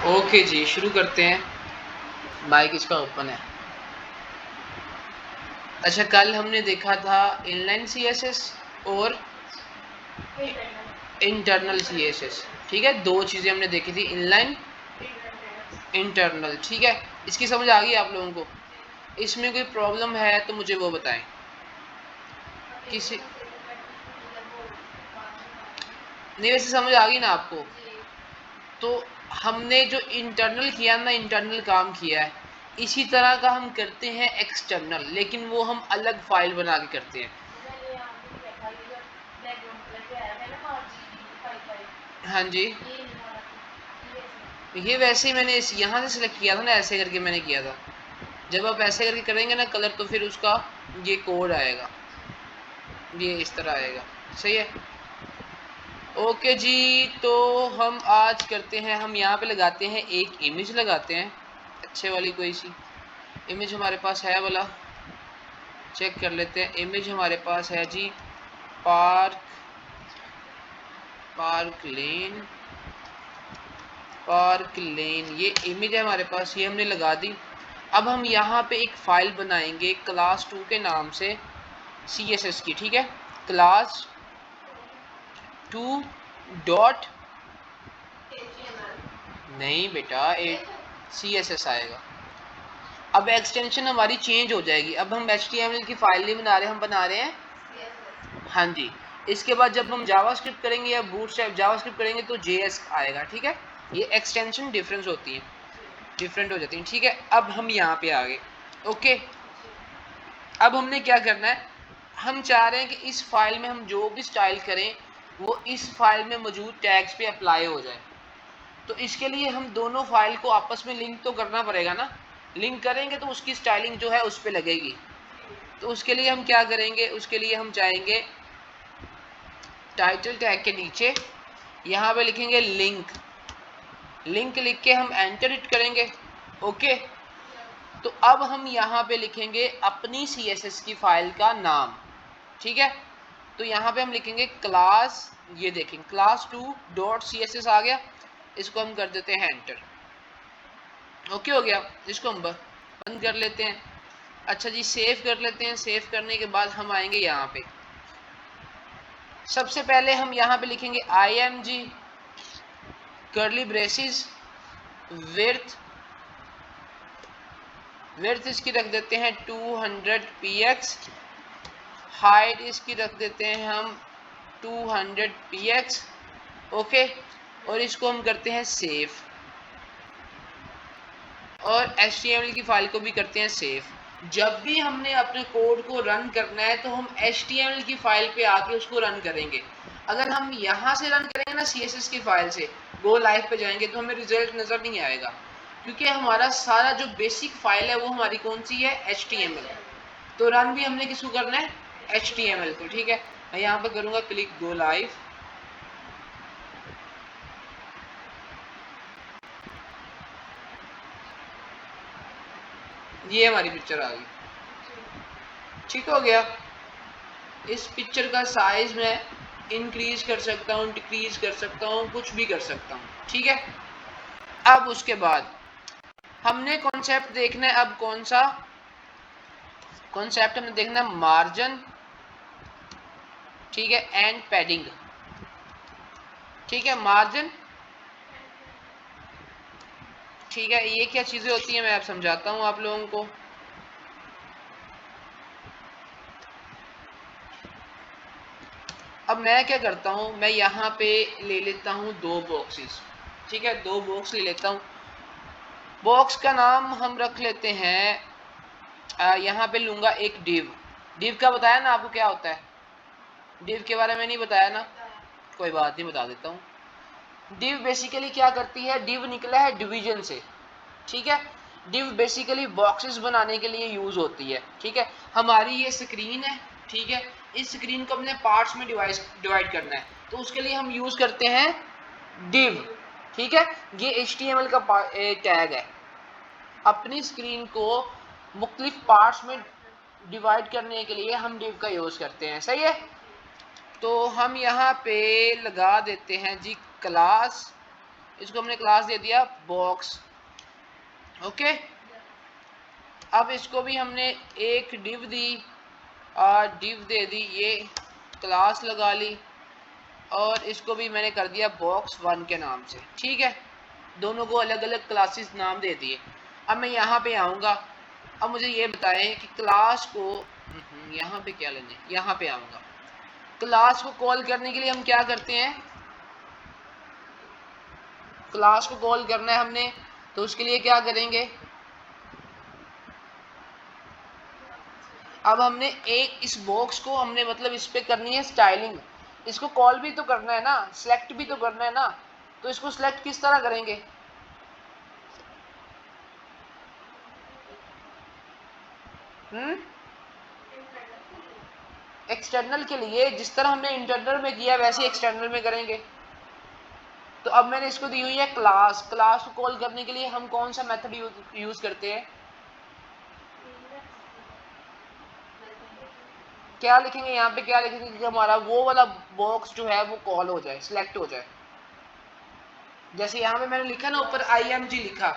Okay जी, शुरू करते हैं। माइक इसका ओपन है। अच्छा, कल हमने देखा था इनलाइन सीएसएस और इंटरनल सीएसएस। ठीक है, दो चीजें हमने देखी थी, इनलाइन, इंटरनल। ठीक है, इसकी समझ आ गई आप लोगों को? इसमें कोई प्रॉब्लम है तो मुझे वो बताएं। किसी नहीं, वैसे समझ आ गई ना आपको? तो हमने जो इंटरनल किया ना, इंटरनल काम किया है, इसी तरह का हम करते हैं एक्सटर्नल, लेकिन वो हम अलग फाइल बना के करते हैं। हाँ जी, ये वैसे ही मैंने इस यहाँ से सिलेक्ट किया था ना, ऐसे करके मैंने किया था। जब आप ऐसे करके करेंगे ना कलर, तो फिर उसका ये कोड आएगा, ये इस तरह आएगा। सही है। ओके जी, तो हम आज करते हैं, हम यहाँ पे लगाते हैं एक इमेज लगाते हैं, अच्छे वाली कोई सी इमेज हमारे पास है वाला। चेक कर लेते हैं, इमेज हमारे पास है जी, पार्क पार्क लेन, पार्क लेन, ये इमेज है हमारे पास, ये हमने लगा दी। अब हम यहाँ पे एक फाइल बनाएंगे क्लास 2 के नाम से, CSS की। ठीक है, क्लास 2 डॉट, नहीं बेटा, CSS आएगा। अब एक्सटेंशन हमारी चेंज हो जाएगी, अब हम HTML की फाइल नहीं बना रहे, हम बना रहे हैं, हाँ जी। इसके बाद जब हम जावास्क्रिप्ट करेंगे या बूटस्ट्रैप जावास्क्रिप्ट करेंगे तो JS आएगा। ठीक है, ये एक्सटेंशन डिफरेंस होती है, डिफरेंट हो जाती है। ठीक है, अब हम यहाँ पे आ गए। ओके, अब हमने क्या करना है, हम चाह रहे हैं कि इस फाइल में हम जो भी स्टाइल करें वो इस फाइल में मौजूद टैग्स पे अप्लाई हो जाए। तो इसके लिए हम दोनों फाइल को आपस में लिंक तो करना पड़ेगा ना, लिंक करेंगे तो उसकी स्टाइलिंग जो है उस पर लगेगी। तो उसके लिए हम क्या करेंगे, उसके लिए हम जाएंगे टाइटल टैग के नीचे, यहाँ पे लिखेंगे लिंक, लिंक लिख के हम एंटर हिट करेंगे। ओके, तो अब हम यहाँ पे लिखेंगे अपनी CSS की फाइल का नाम। ठीक है, तो यहाँ पे हम लिखेंगे क्लास, ये देखें क्लास 2 डॉट CSS आ गया, इसको हम कर देते हैं एंटर। ओके हो गया, इसको हम बंद कर लेते हैं। अच्छा जी, सेव कर लेते हैं। सेव करने के बाद हम आएंगे यहाँ पे, सबसे पहले हम यहाँ पे लिखेंगे IMG curly braces width, width इसकी रख देते हैं 200 px, हाइट इसकी रख देते हैं हम 200 px। ओके, और इसको हम करते हैं सेव, और HTML की फाइल को भी करते हैं सेव। जब भी हमने अपने कोड को रन करना है तो हम HTML की फाइल पे आके उसको रन करेंगे। अगर हम यहाँ से रन करेंगे ना CSS की फाइल से, गो लाइव पे जाएंगे, तो हमें रिजल्ट नजर नहीं आएगा, क्योंकि हमारा सारा जो बेसिक फाइल है वो हमारी कौन सी है, HTML। तो रन भी हमने किसको करना है, HTML को। ठीक है, मैं यहाँ पे करूँगा क्लिक गो लाइव, ये हमारी पिक्चर आ गई। ठीक हो गया। इस पिक्चर का साइज मैं इंक्रीज कर सकता हूँ, डिक्रीज कर सकता हूँ, कुछ भी कर सकता हूँ। ठीक है, अब उसके बाद हमने कॉन्सेप्ट देखना है, अब कौन सा कॉन्सेप्ट हमने देखना है, मार्जिन, ठीक है, एंड पैडिंग। ठीक है, मार्जिन, ठीक है, ये क्या चीजें होती हैं मैं अब समझाता हूँ आप लोगों को। अब मैं क्या करता हूँ, मैं यहाँ पे ले लेता हूँ 2 बॉक्सेस। ठीक है, 2 बॉक्स ले लेता हूँ। बॉक्स का नाम हम रख लेते हैं, यहाँ पे लूंगा एक डिव। डिव का बताया ना आपको क्या होता है, डिव के बारे में नहीं बताया ना, कोई बात नहीं, बता देता हूँ। डिव बेसिकली क्या करती है, डिव निकला है डिवीजन से। ठीक है, डिव बेसिकली बॉक्सेस बनाने के लिए यूज होती है। ठीक है, हमारी ये स्क्रीन है। ठीक है, इस स्क्रीन को अपने पार्ट्स में डिवाइड करना है, तो उसके लिए हम यूज करते हैं डिव। ठीक है, ये HTML का टैग है, अपनी स्क्रीन को मुख्तलिफ पार्ट्स में डिवाइड करने के लिए हम डिव का यूज करते हैं। सही है, तो हम यहाँ पे लगा देते हैं जी क्लास, इसको हमने क्लास दे दिया बॉक्स। ओके, अब इसको भी हमने एक डिव दी और डिव दे दी, ये क्लास लगा ली और इसको भी मैंने कर दिया बॉक्स 1 के नाम से। ठीक है, दोनों को अलग अलग क्लासेस नाम दे दिए। अब मैं यहाँ पे आऊँगा, अब मुझे ये बताएं कि क्लास को यहाँ पे क्या लेने, यहाँ पे आऊँगा। क्लास को कॉल करने के लिए हम क्या करते हैं, क्लास को कॉल करना है हमने, तो उसके लिए क्या करेंगे, अब हमने एक इस बॉक्स को हमने मतलब इस पे करनी है स्टाइलिंग, इसको कॉल भी तो करना है ना, सिलेक्ट भी तो करना है ना, तो इसको सिलेक्ट किस तरह करेंगे, एक्सटर्नल के लिए जिस तरह हमने इंटरनल में किया वैसे एक्सटर्नल में करेंगे। तो अब मैंने इसको दी हुई है क्लास, क्लास को कॉल करने के लिए हम कौन सा मेथड यूज करते हैं, क्या लिखेंगे यहाँ पे, क्या लिखेंगे कि हमारा वो वाला बॉक्स जो है वो कॉल हो जाए, सिलेक्ट हो जाए। जैसे यहाँ पे मैंने लिखा ना ऊपर IMG लिखा,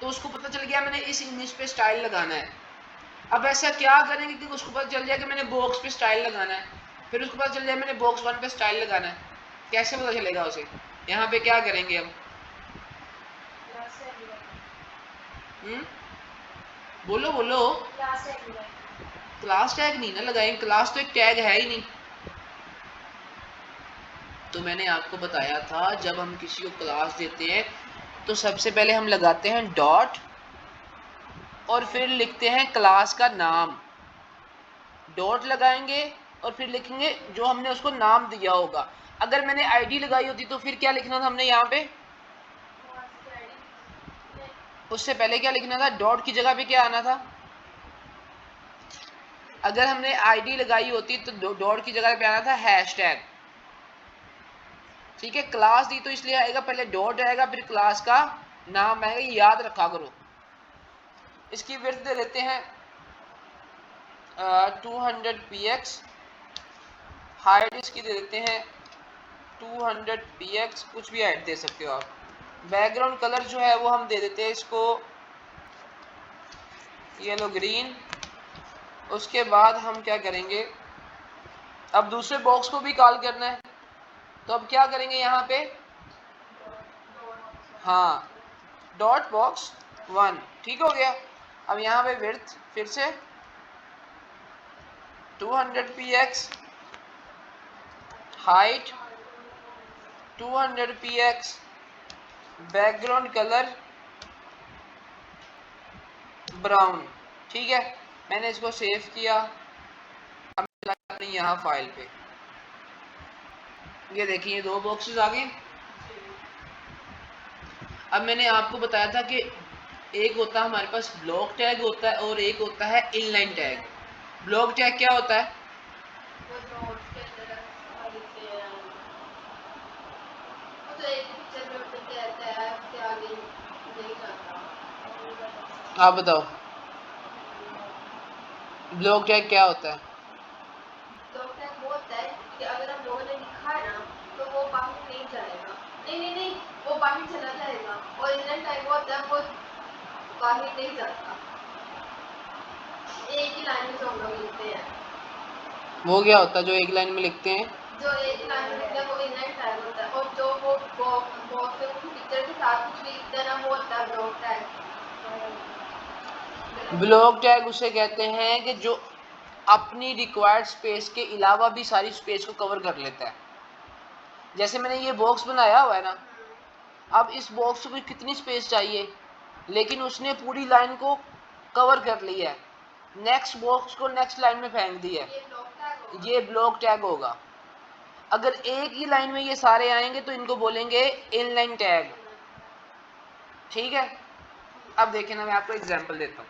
तो उसको पता चल गया मैंने इस इमेज पे स्टाइल लगाना है। अब ऐसा क्या करेंगे कि उसको पता चल जाए कि मैंने बॉक्स पे स्टाइल लगाना है, फिर उसको पता चल जाए मैंने बॉक्स 1 पे स्टाइल लगाना है, कैसे पता चलेगा उसे, यहाँ पे क्या करेंगे हम, बोलो बोलो, क्लास टैग नहीं ना लगाएंगे, क्लास तो एक टैग है ही नहीं। तो मैंने आपको बताया था जब हम किसी को क्लास देते हैं तो सबसे पहले हम लगाते हैं डॉट और फिर लिखते हैं क्लास का नाम, डॉट लगाएंगे और फिर लिखेंगे जो हमने उसको नाम दिया होगा। अगर मैंने आईडी लगाई होती तो फिर क्या लिखना था हमने यहाँ पे, उससे पहले क्या लिखना था, डॉट की जगह पे क्या आना था, अगर हमने आईडी लगाई होती तो डॉट की जगह पे आना था हैशटैग। ठीक है, क्लास दी तो इसलिए आएगा, पहले डॉट आएगा फिर क्लास का नाम आएगा, ये याद रखा करो। इसकी विड्थ दे देते हैं 200 px, हाइट इसकी दे देते हैं 200 px, कुछ भी हाइट दे सकते हो आप। बैकग्राउंड कलर जो है वो हम दे देते हैं इसको येलो ग्रीन। उसके बाद हम क्या करेंगे, अब दूसरे बॉक्स को भी कॉल करना है, तो अब क्या करेंगे यहाँ पे, हाँ डॉट बॉक्स 1, ठीक हो गया। अब यहाँ पे विड्थ फिर से 200 px, height 200 px, background colour brown. ठीक है, मैंने इसको सेव किया, अब अपनी यहाँ फाइल पे, ये देखिए 2 बॉक्सेस आ गए। अब मैंने आपको बताया था कि एक होता है हमारे पास ब्लॉक टैग होता है और एक होता है इनलाइन टैग। ब्लॉक टैग क्या होता है, आप बताओ ब्लॉक टैग क्या होता है, ब्लॉक टैग वो होता है कि अगर हम लोगों ने लिखा है ना तो वो बाहर नहीं जाएगा, नहीं वो बाहर चला जाएगा, और इनलाइन टैग वो होता है वो बाहर नहीं जाता, एक ही लाइन में जो हम लोग लिखते हैं। वो क्या होता है जो एक लाइन में लिखते हैं, जो एक लाइन में लिखते हैं वो इनलाइन टैग होता है, और जो वो बॉक्स में पिक्चर के साथ कुछ भी लिखते हैं ना वो होता है ब्लॉक टैग। ब्लॉक टैग उसे कहते हैं कि जो अपनी रिक्वायर्ड स्पेस के अलावा भी सारी स्पेस को कवर कर लेता है। जैसे मैंने ये बॉक्स बनाया हुआ है ना, अब इस बॉक्स को कितनी स्पेस चाहिए, लेकिन उसने पूरी लाइन को कवर कर लिया है, नेक्स्ट बॉक्स को नेक्स्ट लाइन में फेंक दिया है, ये ब्लॉक टैग होगा। अगर एक ही लाइन में ये सारे आएंगे तो इनको बोलेंगे इनलाइन टैग। ठीक है, अब देखें ना, मैं आपको एग्जांपल देता हूँ।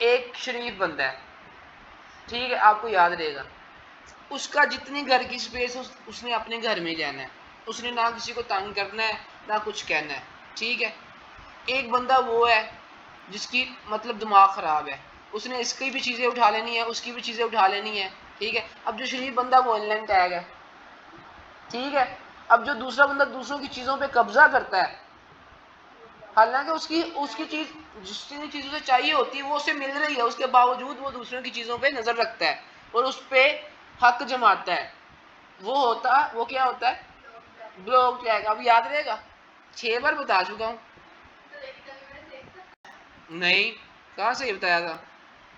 एक शरीफ बंदा है, ठीक है, आपको याद रहेगा, उसका जितनी घर की स्पेस उसने अपने घर में रहना है, उसने ना किसी को तंग करना है ना कुछ कहना है। ठीक है, एक बंदा वो है जिसकी मतलब दिमाग खराब है, उसने इसकी भी चीज़ें उठा लेनी है उसकी भी चीज़ें उठा लेनी है। ठीक है, अब जो शरीफ बंदा वो इनलाइन टैग है। ठीक है, अब जो दूसरा बंदा दूसरों की चीजों पे कब्जा करता है, हालांकि उसकी चीज जितनी चीजों से चाहिए होती है वो उसे मिल रही है, उसके बावजूद वो दूसरों की चीजों पे नजर रखता है और उस पे हक जमाता है, वो क्या होता है? Block tag. अब याद रहेगा, 6 बार बता चुका हूं। नहीं, कहां से ये बताया था,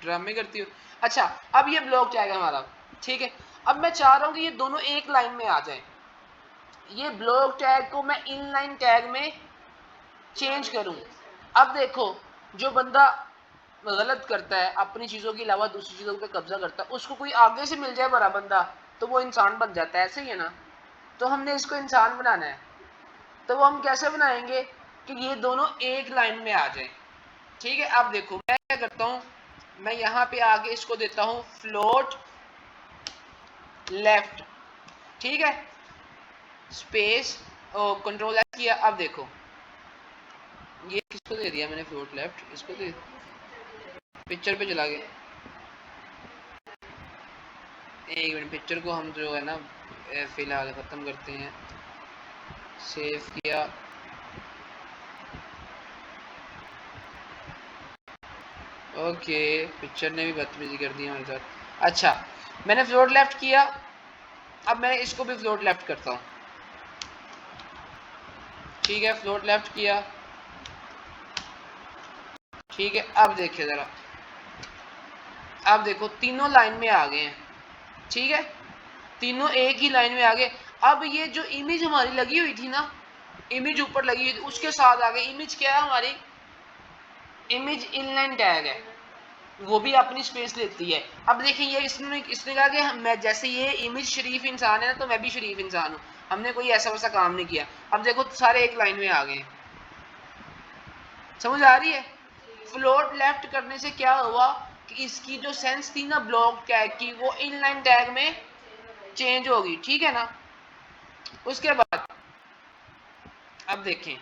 ड्रामे करती हो। अच्छा, अब ये ब्लॉक टैग है हमारा, ठीक है। अब मैं चाह रहा हूं कि ये दोनों एक लाइन में आ जाए। ये ब्लॉक टैग को मैं इनलाइन टैग में चेंज करूं। अब देखो, जो बंदा गलत करता है, अपनी चीजों के अलावा दूसरी चीजों पे कब्जा करता है, उसको कोई आगे से मिल जाए बड़ा बंदा तो वो इंसान बन जाता है, ऐसे ही है ना। तो हमने इसको इंसान बनाना है, तो वो हम कैसे बनाएंगे कि ये दोनों एक लाइन में आ जाए, ठीक है। अब देखो मैं क्या करता हूं, मैं यहां पे आगे इसको देता हूं फ्लोट लेफ्ट, ठीक है, स्पेस और कंट्रोल एस किया। अब देखो ये किसको दे दिया मैंने, फ्लोट लेफ्ट, इसको दे, पिक्चर पे चला गया। एक मिनट, पिक्चर को हम जो है ना फिलहाल खत्म करते हैं। सेव किया, ओके, पिक्चर ने भी बदतमीजी कर दी हमारे साथ। अच्छा, मैंने फ्लोट लेफ्ट किया, अब मैं इसको भी फ्लोट लेफ्ट करता हूँ, ठीक है, फ्लोट लेफ्ट किया, ठीक है। अब देखिए जरा, अब देखो तीनों लाइन में आ गए हैं, ठीक है, तीनों एक ही लाइन में आ गए। अब ये जो इमेज हमारी लगी हुई थी ना, इमेज ऊपर लगी हुई थी, उसके साथ आ गए। इमेज क्या है हमारी, इमेज इनलाइन टैग है, वो भी अपनी स्पेस लेती है। अब देखिए ये इसने कहा कि मैं, जैसे ये इमेज शरीफ इंसान है ना, तो मैं भी शरीफ इंसान हूं, हमने कोई ऐसा वैसा काम नहीं किया। अब देखो सारे एक लाइन में आ गए, समझ आ रही है। फ्लोट लेफ्ट करने से क्या हुआ कि इसकी जो सेंस थी ना ब्लॉक टैग की, वो इनलाइन टैग में चेंज होगी, ठीक है ना। उसके बाद अब देखें,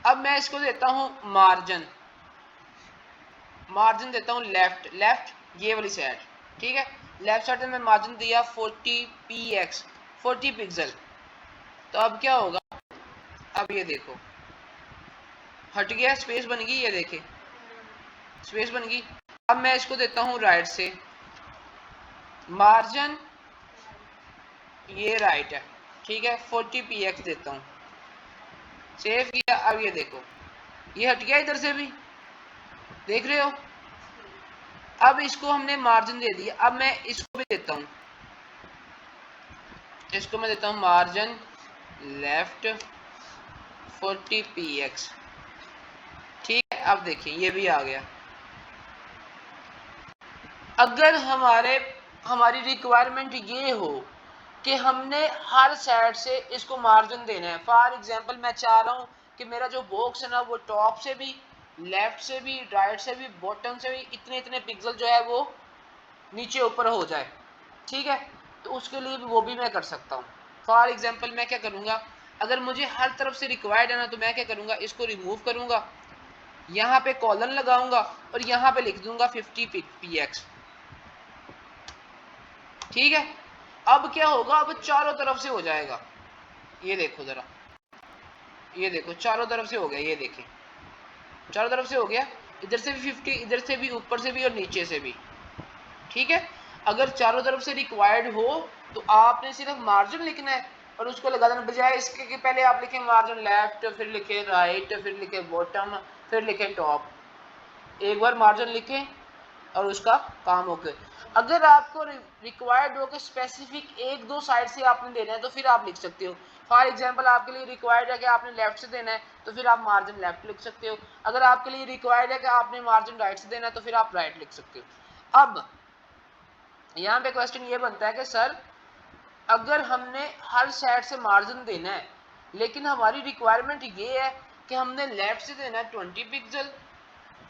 अब मैं इसको देता हूं मार्जिन, मार्जिन देता हूं लेफ्ट, लेफ्ट ये वाली साइड, ठीक है। लेफ्ट साइड में मैं मार्जिन दिया 40 px, 40 पिक्सल। तो अब क्या होगा, अब ये देखो हट गया, स्पेस बन गई, ये देखे स्पेस बन गई। अब मैं इसको देता हूं राइट से, मार्जिन ये राइट है, ठीक है, 40 px देता हूं, सेव किया। अब ये देखो ये हट गया इधर से भी, देख रहे हो। अब इसको हमने मार्जिन दे दिया, अब मैं इसको भी देता हूं, इसको मैं देता हूं मार्जिन लेफ्ट 40 px, ठीक है। अब देखिए ये भी आ गया। अगर हमारी रिक्वायरमेंट ये हो कि हमने हर साइड से इसको मार्जिन देना है, फॉर एग्जांपल मैं चाह रहा हूँ कि मेरा जो बॉक्स है ना वो टॉप से भी, लेफ्ट से भी, राइट से भी, बॉटम से भी इतने इतने पिक्सल जो है वो नीचे ऊपर हो जाए, ठीक है। तो उसके लिए भी वो भी मैं कर सकता हूँ। फॉर एग्जांपल मैं क्या करूँगा, अगर मुझे हर तरफ से रिक्वायर्ड है ना, तो मैं क्या करूँगा, इसको रिमूव करूँगा, यहाँ पे कॉलन लगाऊंगा और यहाँ पे लिख दूंगा 50 px, ठीक है। अब क्या होगा, अब चारों तरफ से हो जाएगा, ये देखो जरा, ये देखो चारों तरफ से हो गया, ये देखें चारों तरफ से हो गया, इधर से भी 50, इधर से भी, ऊपर से भी और नीचे से भी, ठीक है। अगर चारों तरफ से रिक्वायर्ड हो तो आपने सिर्फ मार्जिन लिखना है और उसको लगा देना, बजाय इसके कि पहले आप लिखें मार्जिन लेफ्ट, फिर लिखे राइट, फिर लिखे बॉटम, फिर लिखे टॉप। एक बार मार्जिन लिखें और उसका काम होके। अगर आपको रिक्वायर्ड हो कि स्पेसिफिक एक दो साइड से आपने देना है तो फिर आप लिख सकते हो। फॉर एग्जांपल आपके लिए रिक्वायर्ड है कि आपने लेफ्ट से देना है तो फिर आप मार्जिन लेफ्ट लिख सकते हो। अगर आपके लिए रिक्वायर्ड है कि आपने मार्जिन राइट से देना है तो फिर आप राइट लिख सकते हो। अब यहाँ पे क्वेश्चन ये बनता है कि सर अगर हमने हर साइड से मार्जिन देना है लेकिन हमारी रिक्वायरमेंट ये है कि हमने लेफ्ट से देना है 20 पिक्सल,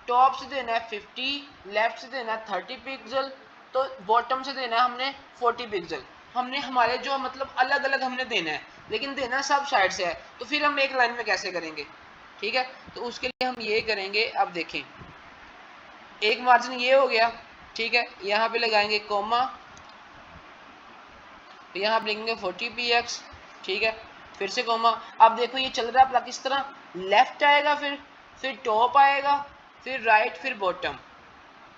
टॉप से देना है 50, लेफ्ट से देना है 30 पिक्सल, तो बॉटम से देना है हमने 40 पिक्सल। हमने हमारे जो मतलब अलग अलग हमने देना है लेकिन देना सब साइड से है, तो फिर हम एक लाइन में कैसे करेंगे, ठीक है। तो उसके लिए हम ये करेंगे, अब देखें एक मार्जिन ये हो गया, ठीक है, यहाँ पे लगाएंगे कोमा, तो यहाँ आप लिखेंगे 40px, ठीक है, फिर से कॉमा। अब देखो ये चल रहा है अपना किस तरह, लेफ्ट आएगा, फिर टॉप आएगा, फिर राइट, फिर बॉटम,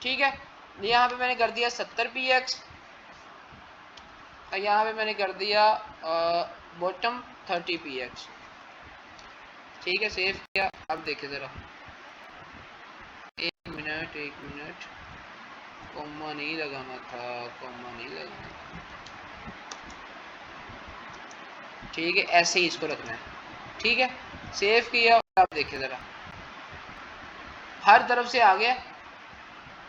ठीक है। यहाँ पे मैंने कर दिया 70px, यहाँ पे मैंने कर दिया बॉटम 30px, ठीक है, सेव किया। अब देखिए ज़रा, एक मिनट, कॉमा नहीं लगाना था, ठीक है, ऐसे ही इसको रखना है, ठीक है, सेव किया। अब देखिए ज़रा, हर तरफ से आ गया,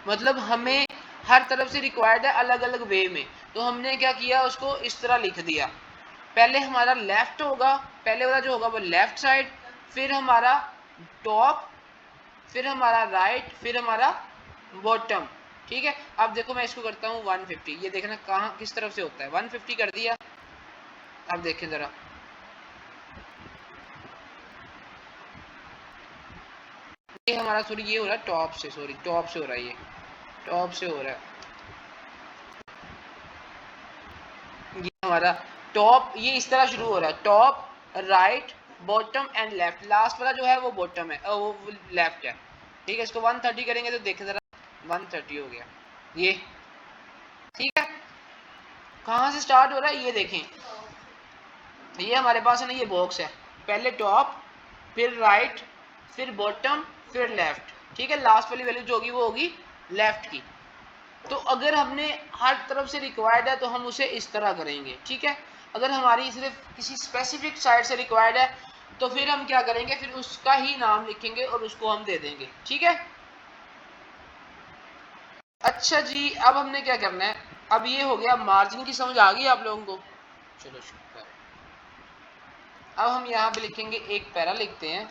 मतलब हमें हर तरफ से रिक्वायर्ड है अलग अलग वे में, तो हमने क्या किया, उसको इस तरह लिख दिया। पहले हमारा लेफ्ट होगा, पहले वाला जो होगा वो लेफ्ट साइड, फिर हमारा टॉप, फिर हमारा राइट, फिर हमारा बॉटम, ठीक है। अब देखो मैं इसको करता हूँ 150, ये देखना कहाँ किस तरफ से होता है, 150 कर दिया। अब देखें जरा, ये हमारा सॉरी ये हो रहा है टॉप से, टॉप से हो रहा है, ये टॉप से हो रहा है, ये हमारा टॉप, ये इस तरह शुरू हो रहा है, top, right, bottom and left, last वाला जो है वो बॉटम है, वो लेफ्ट है, ठीक है। इसको 130 करेंगे तो देखें जरा, 130 हो गया ये, ठीक है। कहाँ से स्टार्ट हो रहा है ये देखें, ये हमारे पास है ना, ये बॉक्स है, पहले टॉप, फिर राइट, फिर बॉटम, फिर लेफ्ट, ठीक है। लास्ट वाली वैल्यू जो होगी वो होगी लेफ्ट की। तो अगर हमने हर तरफ से रिक्वायर्ड है तो हम उसे इस तरह करेंगे, ठीक है। अगर हमारी सिर्फ किसी स्पेसिफिक साइड से रिक्वायर्ड है तो फिर हम क्या करेंगे, फिर उसका ही नाम लिखेंगे और उसको हम दे देंगे, ठीक है। अच्छा जी, अब हमने क्या करना है, अब ये हो गया, मार्जिन की समझ आ गई आप लोगों को, चलो शुक्र। अब हम यहाँ पे लिखेंगे, एक पैरा लिखते हैं,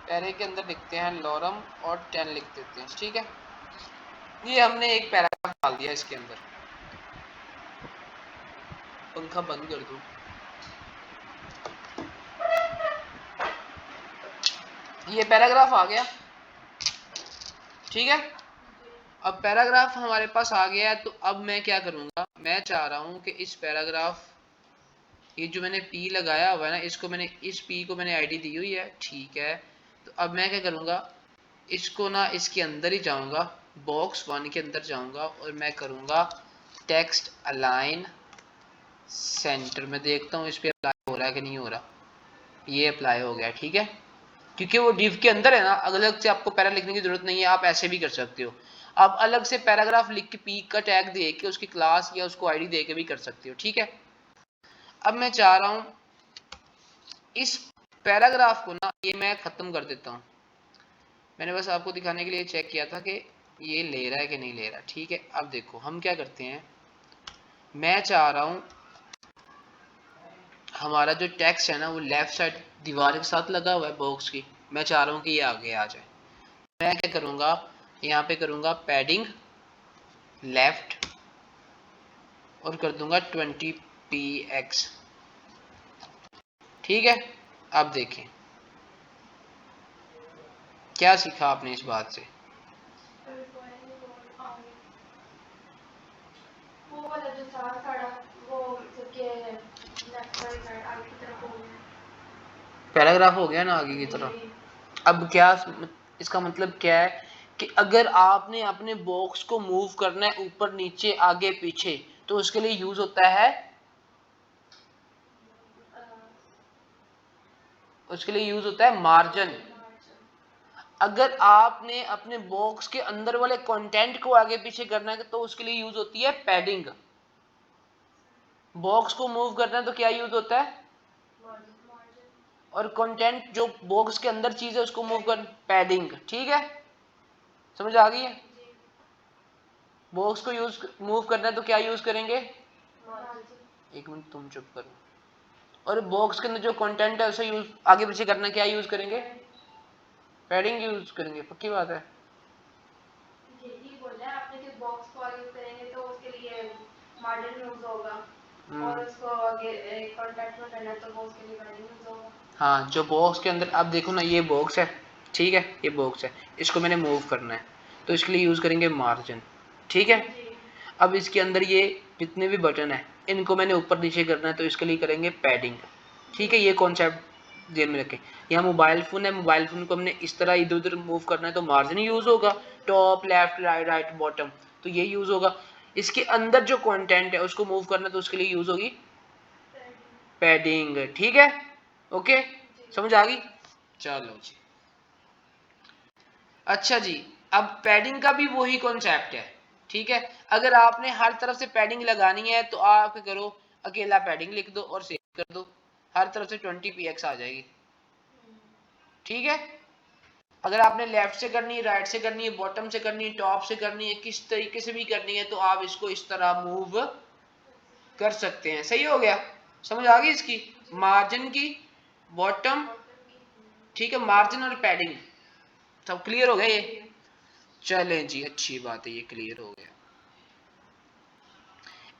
पैरे के अंदर लिखते हैं लॉरम और 10 लिख देते हैं, ठीक है। ये हमने एक पैराग्राफ डाल दिया इसके अंदर, पंखा बंद कर दो, ये पैराग्राफ आ गया, ठीक है। अब पैराग्राफ हमारे पास आ गया है, तो अब मैं क्या करूंगा, मैं चाह रहा हूं कि इस पैराग्राफ, ये जो मैंने पी लगाया हुआ है ना, इसको मैंने, इस पी को मैंने आईडी दी हुई है, ठीक है। तो अब मैं क्या करूंगा, इसको ना इसके अंदर ही जाऊंगा, बॉक्स 1 के अंदर जाऊंगा और मैं करूंगा टेक्स्ट अलाइन सेंटर, में देखता हूँ इस पे अप्लाई हो रहा है कि नहीं हो रहा, ये अप्लाई हो गया, ठीक है। क्योंकि वो डिव के अंदर है ना, अलग से आपको पैरा लिखने की जरूरत नहीं है, आप ऐसे भी कर सकते हो। आप अलग से पैराग्राफ लिख के पी का टैग दे के उसकी क्लास या उसको आईडी दे के भी कर सकते हो, ठीक है। अब मैं चाह रहा हूं इस पैराग्राफ को ना, ये मैं खत्म कर देता हूं, मैंने बस आपको दिखाने के लिए चेक किया था कि ये ले रहा है कि नहीं ले रहा, ठीक है। अब देखो हम क्या करते हैं, मैं चाह रहा हूं हमारा जो टेक्स्ट है ना वो लेफ्ट साइड दीवार के साथ लगा हुआ है बॉक्स की, मैं चाह रहा हूं कि ये आगे आ जाए। मैं क्या करूंगा, यहाँ पे करूंगा पैडिंग लेफ्ट और कर दूंगा 20px, ठीक है। अब देखें क्या सीखा आपने इस बात से, पैराग्राफ हो गया ना आगे की तरफ। अब क्या इसका मतलब क्या है कि अगर आपने अपने बॉक्स को मूव करना है ऊपर नीचे आगे पीछे, तो उसके लिए यूज होता है, उसके लिए यूज होता है मार्जिन। अगर आपने अपने बॉक्स के अंदर वाले कंटेंट को आगे पीछे करना है तो उसके लिए यूज होती है पैडिंग। बॉक्स को मूव करना है तो क्या यूज होता है, और कंटेंट जो बॉक्स के अंदर चीज है उसको मूव कर, पैडिंग, ठीक है। समझ आ गई है। बॉक्स को यूज मूव करना है तो क्या यूज करेंगे, एक मिनट तुम चुप करो, और बॉक्स के अंदर जो कंटेंट है उसे यूज आगे पीछे करना, क्या यूज करेंगे, पैडिंग यूज करेंगे, पक्की बात है। यही बोला है आपने कि बॉक्स को आगे करेंगे तो उसके लिए मार्जिन यूज होगा, और उसको आगे कांटेक्ट में करना तो वो उसके लिए पैडिंग यूज होगा। हाँ, जो बॉक्स के अंदर, अब देखो ना ये बॉक्स है, ठीक है, ये बॉक्स है, इसको मैंने मूव करना है तो इसके लिए यूज करेंगे मार्जिन, ठीक है। अब इसके अंदर ये जितने भी बटन है इनको मैंने ऊपर नीचे करना है, तो इसके लिए करेंगे पैडिंग। ठीक है, ये कॉन्सेप्ट ध्यान में रखें। यहाँ मोबाइल फ़ोन है, मोबाइल फ़ोन को हमने इस तरह इधर उधर मूव करना है तो मार्जिन यूज़ होगा, top left right right bottom, तो ये यूज़ होगा। इसके अंदर जो कंटेंट है उसको मूव करना है तो उसके लिए यूज़ होगी पैडिंग। ठीक है, ओके, समझ आ गई? चलो जी, अच्छा जी, अब पैडिंग का भी वही कॉन्सेप्ट है। ठीक है, अगर आपने हर तरफ से पैडिंग लगानी है तो आप क्या करो, अकेला पैडिंग लिख दो और सेव कर दो, हर तरफ से 20px आ जाएगी। ठीक है, अगर आपने लेफ्ट से करनी है, राइट से करनी है, बॉटम से करनी है, टॉप से करनी है, किस तरीके से भी करनी है तो आप इसको इस तरह मूव कर सकते हैं। सही हो गया, समझ आ गई इसकी, मार्जिन की, बॉटम, ठीक है, मार्जिन और पैडिंग सब क्लियर हो गया ये? चलें जी, अच्छी बात है, ये क्लियर हो गया।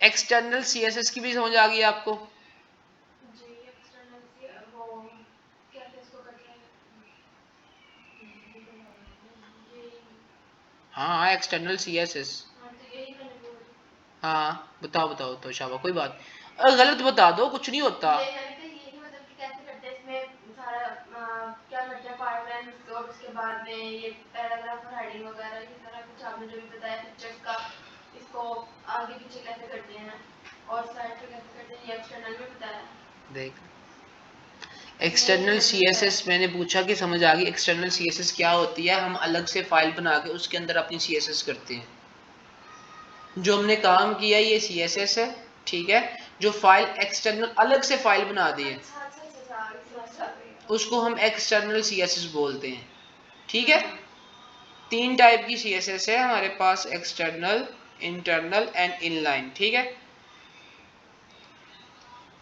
एक्सटर्नल सीएसएस की भी समझ आ गई आपको? जी, एक्सटर्नल वो क्या इसको कट रहा है? हाँ, एक्सटर्नल सीएसएस। हाँ, तो यही मैंने बोल दी। हाँ, बताओ बताओ तो शाबा, कोई बात, गलत बता दो, कुछ नहीं होता। ये मैंने कहा यही मतलब कि कैसे करते हैं इसमें सारा क्या करते हैं पार्ट लाइन और उसके बाद में ये पैराग्राफ और हेडिंग वगैरह ये सारा कुछ आपने जो भी बताया पिक्चर्स का, इसको आगे पीछे कैसे करते हैं और साइड पे कैसे करते हैं, ये एक्सटर्नल में बताया। देख, एक्सटर्नल सीएसएस मैंने पूछा कि समझ आ गई। एक्सटर्नल सीएसएस क्या होती है, हम अलग से फाइल बना के उसके अंदर अपनी सीएसएस करते हैं। जो हमने काम किया ये सीएसएस है, ठीक है, जो फाइल एक्सटर्नल अलग से फाइल बना दी है उसको हम एक्सटर्नल सीएसएस बोलते हैं। ठीक है, तीन टाइप की सीएसएस है हमारे पास, एक्सटर्नल, इंटरनल एंड इनलाइन। ठीक है,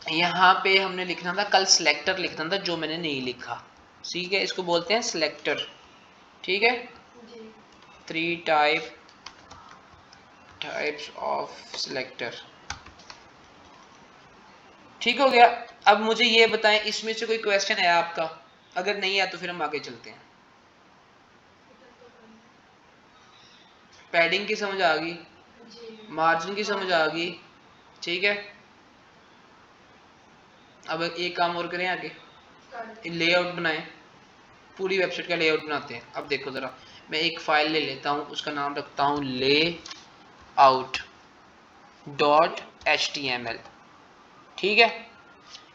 यहाँ पे हमने लिखना था कल सिलेक्टर लिखना था जो मैंने नहीं लिखा। ठीक है, इसको बोलते हैं सिलेक्टर। ठीक है, थ्री टाइप्स ऑफ सिलेक्टर। ठीक हो गया। अब मुझे ये बताएं इसमें से कोई क्वेश्चन है आपका? अगर नहीं है तो फिर हम आगे चलते हैं। पैडिंग की समझ आ गई, मार्जिन की समझ आ गई। ठीक है, अब एक काम और करें, आगे लेआउट बनाएं, पूरी वेबसाइट का लेआउट बनाते हैं। अब देखो जरा, मैं एक फाइल ले लेता हूं, उसका नाम रखता हूं layout.html। ठीक है,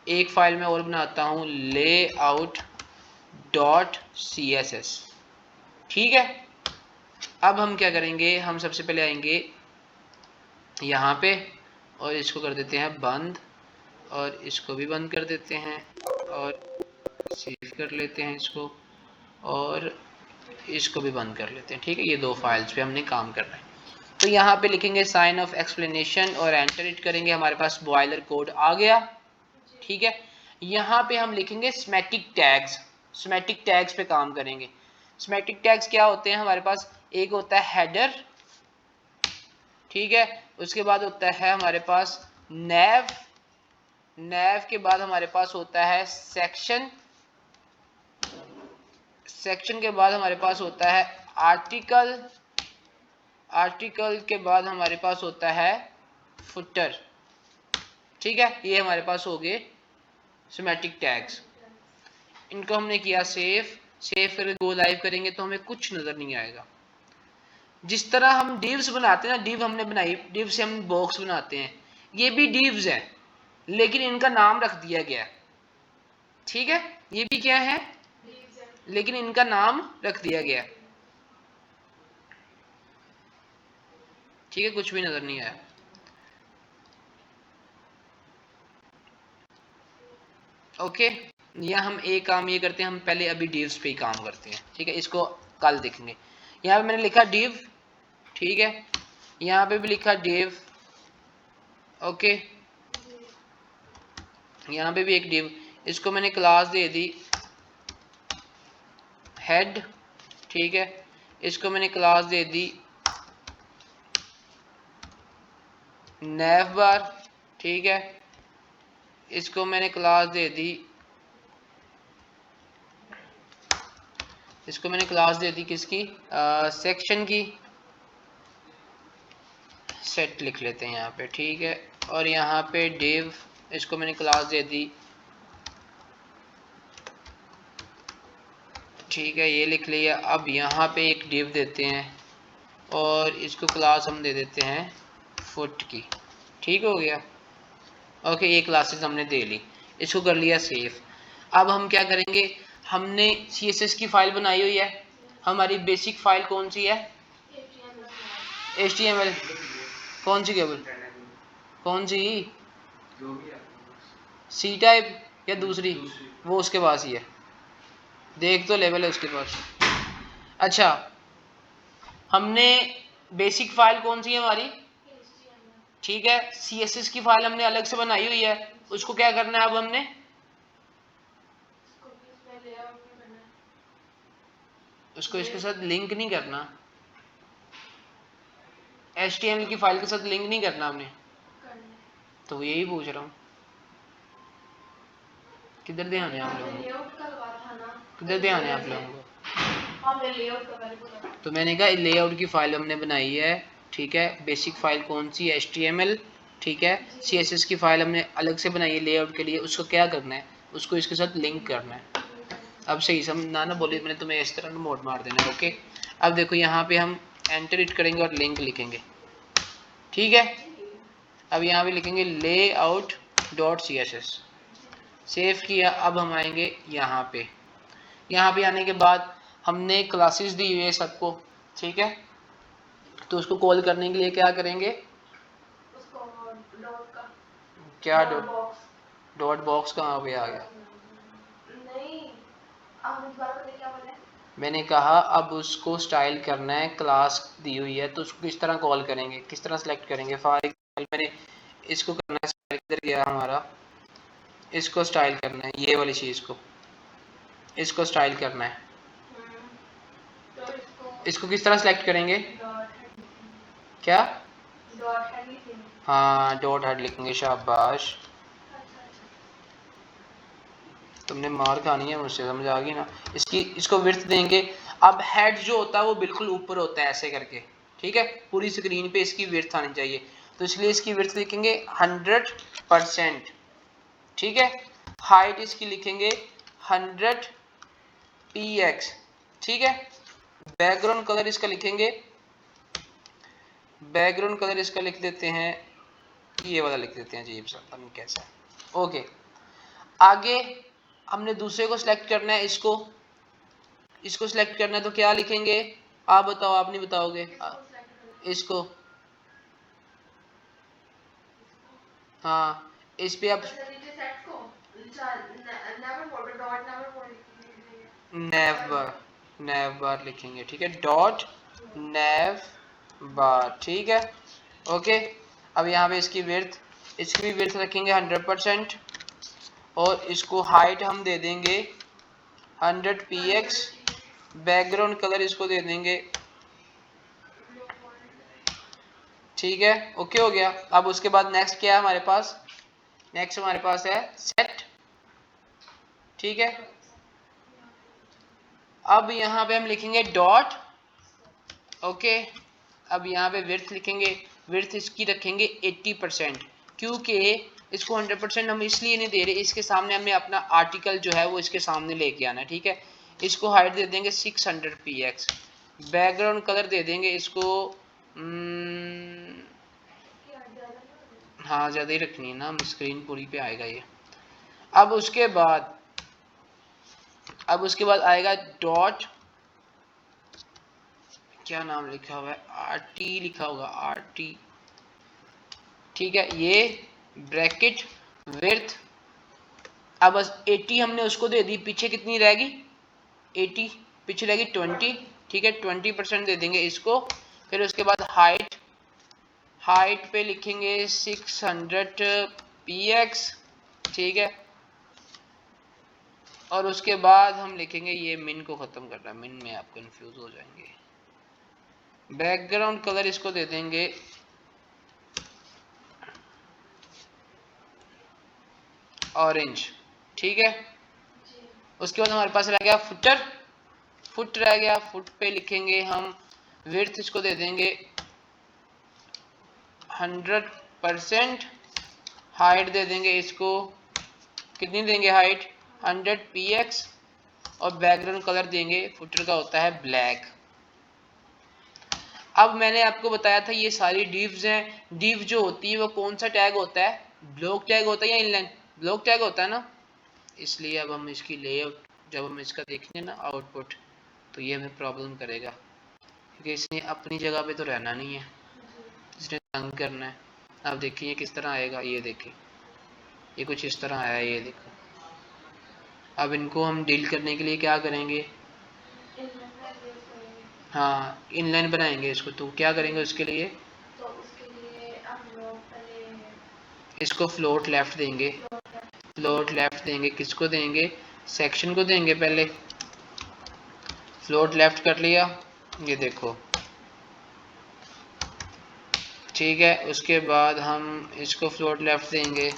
एक फाइल में और बनाता हूं layout.css। ठीक है, अब हम क्या करेंगे, हम सबसे पहले आएंगे यहाँ पे और इसको कर देते हैं बंद, और इसको भी बंद कर देते हैं और सेव कर लेते हैं इसको, और इसको भी बंद कर लेते हैं। ठीक है, ये दो फाइल्स पे हमने काम करना है। तो यहाँ पे लिखेंगे साइन ऑफ एक्सप्लेनेशन और एंटर इट करेंगे, हमारे पास बॉयलर कोड आ गया। ठीक है, यहाँ पे हम लिखेंगे स्मैटिक टैग्स, स्मैटिक टैग्स पे काम करेंगे। स्मैटिक टैग्स क्या होते हैं हमारे पास, एक होता है हेडर, ठीक है, उसके बाद होता है हमारे पास नैव, नैव के बाद हमारे पास होता है सेक्शन, सेक्शन के बाद हमारे पास होता है आर्टिकल, आर्टिकल के बाद हमारे पास होता है फुटर। ठीक है, ये हमारे पास हो गए सिमेटिक टैग्स। इनको हमने किया सेव, सेव करके गो लाइव करेंगे तो हमें कुछ नजर नहीं आएगा। जिस तरह हम डिव्स बनाते हैं ना, डिव हमने बनाई, डिव से हम बॉक्स बनाते हैं, ये भी डिव्स है लेकिन इनका नाम रख दिया गया। ठीक है, ये भी क्या है, लेकिन इनका नाम रख दिया गया। ठीक है, कुछ भी नजर नहीं आया। ओके, या हम एक काम ये करते हैं, हम पहले अभी डिव्स पे ही काम करते हैं। ठीक है, इसको कल देखेंगे। यहाँ पे मैंने लिखा डिव, ठीक है, यहाँ पे भी लिखा डिव, ओके, यहाँ पे भी एक डिव, इसको मैंने क्लास दे दी हेड। ठीक है, इसको मैंने क्लास दे दी नैव बार। ठीक है, इसको मैंने क्लास दे दी, इसको मैंने क्लास दे दी किसकी, सेक्शन की। सेट लिख लेते हैं यहाँ पे, ठीक है। और यहाँ पे div, इसको मैंने क्लास दे दी, ठीक है, ये लिख लिया। अब यहाँ पे एक div देते हैं और इसको क्लास हम दे देते हैं फुट की, ठीक हो गया। ओके, ये क्लासेस हमने दे ली, इसको कर लिया सेव। अब हम क्या करेंगे, हमने CSS की फाइल बनाई हुई है, हमारी बेसिक फाइल कौन सी है, HTML। कौन सी केबल, कौन सी, C टाइप या दूसरी, वो उसके पास ही है, देख तो लेवल है उसके पास। अच्छा, हमने बेसिक फाइल कौन सी है हमारी, ठीक है। CSS की फाइल हमने अलग से बनाई हुई है, उसको क्या करना है अब हमने, उसको इसके साथ लिंक नहीं करना, HTML की फाइल के साथ लिंक नहीं करना हमने, तो यही पूछ रहा हूँ, किधर ध्यान है आप लोगों को, किधर ध्यान है आप लोगों को। तो मैंने कहा लेआउट की फाइल हमने बनाई है, ठीक है। बेसिक फाइल कौन सी, HTML, ठीक है। CSS की फाइल हमने अलग से बनाई है लेआउट के लिए, उसको क्या करना है, उसको इसके साथ लिंक करना है। अब सही समझना ना, बोली मैंने तुम्हें इस तरह मोड मार देना है, ओके। अब देखो यहाँ पे हम एंटर इट करेंगे और लिंक लिखेंगे, ठीक है। अब यहाँ पे लिखेंगे लेआउट डॉट CSS, सेव किया। अब हम आएंगे यहाँ पे, यहाँ पे आने के बाद हमने क्लासेस दी हुई है सबको, ठीक है। तो उसको कॉल करने के लिए क्या करेंगे, क्या डॉट बॉक्स कहाँ पे आ गया, मैंने कहा अब उसको स्टाइल करना है, क्लास दी हुई है तो उसको किस तरह कॉल करेंगे, किस तरह सेलेक्ट करेंगे। फॉर एग्जाम्पल मैंने इसको करना है स्टाइल, किधर गया हमारा, इसको स्टाइल करना है, ये वाली चीज़ को, इसको स्टाइल करना है। इसको किस तरह सेलेक्ट करेंगे, क्या, हाँ डॉट हेड लिखेंगे, शाबाश, तुमने मार खानी है मुझसे, समझ आ गई ना। इसको विड्थ देंगे। अब हेड जो होता है वो बिल्कुल ऊपर होता है ऐसे करके, ठीक है, पूरी स्क्रीन पे इसकी विड्थ आनी चाहिए, तो इसलिए इसकी विड्थ लिखेंगे 100%, ठीक है। हाइट इसकी लिखेंगे 100 px, ठीक है। बैकग्राउंड कलर इसका लिखेंगे, बैकग्राउंड कलर इसका लिख देते हैं, ये वाला लिख देते हैं, अजीब सा पता नहीं कैसा है, ओके। आगे हमने दूसरे को सिलेक्ट करना है, इसको सिलेक्ट करना है, तो क्या लिखेंगे, आप बताओ, आप नहीं बताओगे, इसको, हाँ इस पे आप नेव बार लिखेंगे, ठीक है, डॉट नेव बार, ठीक है, ओके। अब यहाँ पे इसकी भी विड्थ रखेंगे 100%, और इसको हाइट हम दे देंगे 100 px, बैकग्राउंड कलर इसको दे देंगे, ठीक है, ओके हो गया। अब उसके बाद नेक्स्ट क्या है हमारे पास, नेक्स्ट हमारे पास है सेट, ठीक है। अब यहाँ पे हम लिखेंगे डॉट, ओके। अब यहाँ पे विड्थ लिखेंगे, विड्थ इसकी रखेंगे 80%, क्योंकि इसको 100% हम इसलिए नहीं दे रहे, इसके सामने हमें अपना आर्टिकल जो है वो इसके सामने लेके आना है, ठीक है। इसको हाइट दे देंगे 600 px, बैकग्राउंड कलर दे देंगे इसको हाँ ज़्यादा ही रखनी है ना, स्क्रीन पूरी पे आएगा ये। अब उसके बाद आएगा डॉट, क्या नाम लिखा हुआ है, RT लिखा होगा, RT, ठीक है, ये ब्रैकेट विड्थ। अब बस 80 हमने उसको दे दी, पीछे कितनी रहेगी 80, पीछे रहेगी 20, ठीक है, 20% दे देंगे इसको। फिर उसके बाद हाइट पे लिखेंगे 600 px, ठीक है। और उसके बाद हम लिखेंगे, ये मिन को ख़त्म कर रहा है, मिन में आप कंफ्यूज हो जाएंगे। बैकग्राउंड कलर इसको दे देंगे ऑरेंज, ठीक है। उसके बाद हमारे पास रह गया फुट रह गया, फुट पे लिखेंगे हम विड्थ, इसको दे देंगे 100%। हाइट दे देंगे इसको, कितनी देंगे हाइट, 100 px। और बैकग्राउंड कलर देंगे, फुटर का होता है ब्लैक। अब मैंने आपको बताया था ये सारी डिव्स हैं। डिव जो होती है वो कौन सा टैग होता है, ब्लॉक टैग होता है या इनलाइन, ब्लॉक टैग होता है ना। इसलिए अब हम इसकी लेआउट, जब हम इसका देखेंगे ना आउटपुट, तो ये हमें प्रॉब्लम करेगा, क्योंकि इसने अपनी जगह पे तो रहना नहीं है, इसने तंग करना है। अब देखिए ये किस तरह आएगा, ये देखिए ये कुछ इस तरह आया, ये देखो। अब इनको हम डील करने के लिए क्या करेंगे, हाँ इनलाइन बनाएंगे इसको। तो क्या करेंगे उसके लिए, तो उसके लिए हम लोग पहले इसको फ्लोट लेफ्ट देंगे, फ्लोट लेफ्ट देंगे, किसको देंगे, सेक्शन को देंगे। पहले फ्लोट लेफ्ट कर लिया, ये देखो ठीक है। उसके बाद हम इसको फ्लोट लेफ्ट देंगे,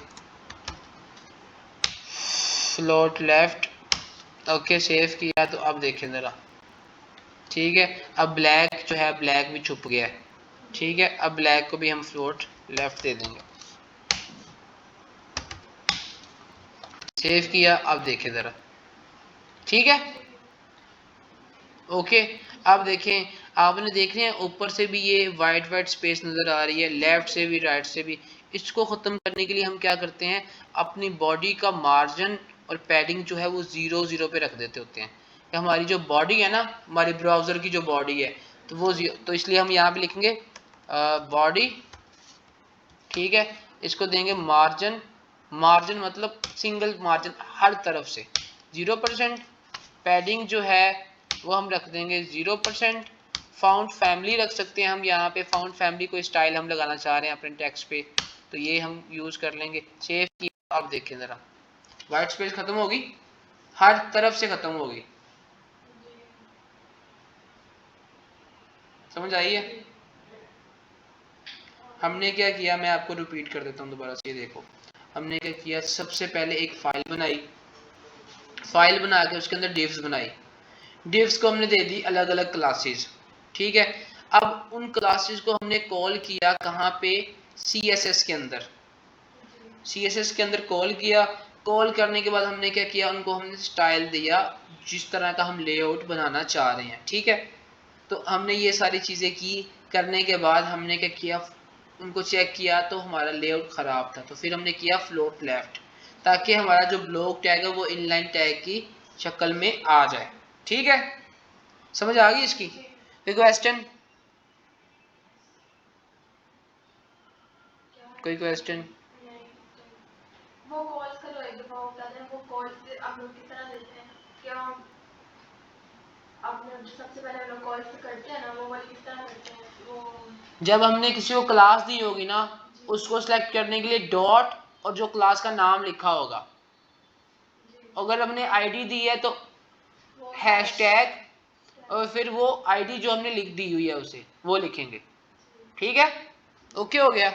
फ्लोट लेफ्ट, ओके सेव किया। तो अब देखें ज़रा, ठीक है। अब ब्लैक जो है, ब्लैक भी छुप गया है, ठीक है। अब ब्लैक को भी हम फ्लोट लेफ्ट दे देंगे, सेव किया। अब देखें ज़रा, ठीक है, ओके। अब देखें, आपने देख रहे हैं ऊपर से भी ये वाइट वाइट स्पेस नज़र आ रही है, लेफ्ट से भी राइट से भी। इसको ख़त्म करने के लिए हम क्या करते हैं, अपनी बॉडी का मार्जिन और पैडिंग जो है वो 0 पे रख देते होते हैं। कि हमारी जो बॉडी है ना, हमारे ब्राउज़र की जो बॉडी है, तो वो तो इसलिए हम यहाँ पे लिखेंगे बॉडी, ठीक है। इसको देंगे मार्जिन, मार्जिन मतलब सिंगल मार्जिन हर तरफ से 0%। पैडिंग जो है वो हम रख देंगे 0%। फाउंड फैमिली रख सकते हैं हम यहाँ पे, फाउंड फैमिली को स्टाइल हम लगाना चाह रहे हैं अपने टेक्स्ट पे, तो ये हम यूज कर लेंगे। सेव किया। अब देखें जरा, वाइट स्पेस खत्म होगी, हर तरफ से खत्म होगी, समझ आई है। हमने क्या किया, मैं आपको रिपीट कर देता हूँ दोबारा से, ये देखो हमने क्या किया। सबसे पहले एक फाइल बनाई, फाइल बना के उसके अंदर डिव्स बनाई, डिव्स को हमने दे दी अलग अलग क्लासेस, ठीक है। अब उन क्लासेस को हमने कॉल किया कहाँ पे, CSS के अंदर, CSS के अंदर कॉल किया। कॉल करने के बाद हमने क्या किया, उनको हमने स्टाइल दिया जिस तरह का हम लेआउट बनाना चाह रहे हैं, ठीक है। तो हमने ये सारी चीज़ें की, करने के बाद हमने क्या किया, उनको चेक किया तो हमारा लेआउट ख़राब था, तो फिर हमने किया फ्लोट लेफ्ट, ताकि हमारा जो ब्लॉक टैग है वो इनलाइन टैग की शक्ल में आ जाए, ठीक है। समझ आ गई इसकी, कोई क्वेश्चन, कोई क्वेश्चन। वो कॉल्स का जो एक दफा होता है वो कॉल्स से आप लोग किस तरह देते हैं, क्या आपने जो सबसे पहले हम लोग कॉल्स करते हैं ना, वो वाली किस तरह करते हैं, वो जब हमने किसी को क्लास दी होगी ना, उसको सिलेक्ट करने के लिए डॉट और जो क्लास का नाम लिखा होगा, अगर हमने आईडी दी है तो हैशटैग और फिर वो आईडी जो हमने लिख दी हुई है उसे वो लिखेंगे, ठीक है। ओके हो गया।